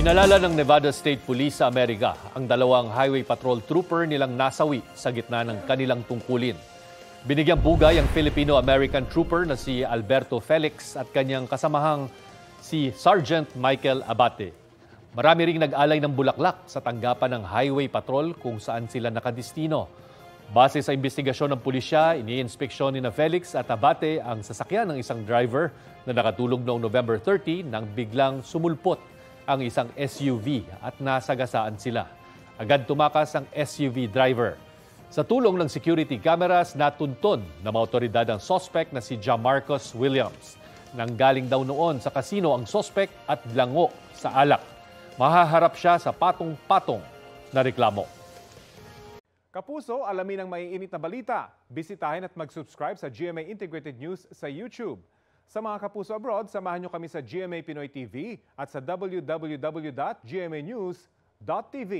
Inalala ng Nevada State Police sa Amerika ang dalawang highway patrol trooper nilang nasawi sa gitna ng kanilang tungkulin. Binigyang bugay ang Filipino-American trooper na si Alberto Felix at kanyang kasamahang si Sergeant Michael Abate. Marami ring nag-alay ng bulaklak sa tanggapan ng highway patrol kung saan sila nakadistino. Base sa investigasyon ng pulisya, iniinspeksyon ni na Felix at Abate ang sasakyan ng isang driver na nakatulog noong November 30 nang biglang sumulpot ang isang SUV at nasagasaan sila. Agad tumakas ang SUV driver. Sa tulong ng security cameras, natuntun ng mga otoridad ang suspect na si Jamarcus Williams. Nanggaling daw noon sa kasino ang suspect at lango sa alak. Mahaharap siya sa patong-patong na reklamo. Kapuso, alamin ang maiinit na balita. Bisitahin at mag-subscribe sa GMA Integrated News sa YouTube. Sa mga kapuso abroad, samahan nyo kami sa GMA Pinoy TV at sa www.gmanews.tv.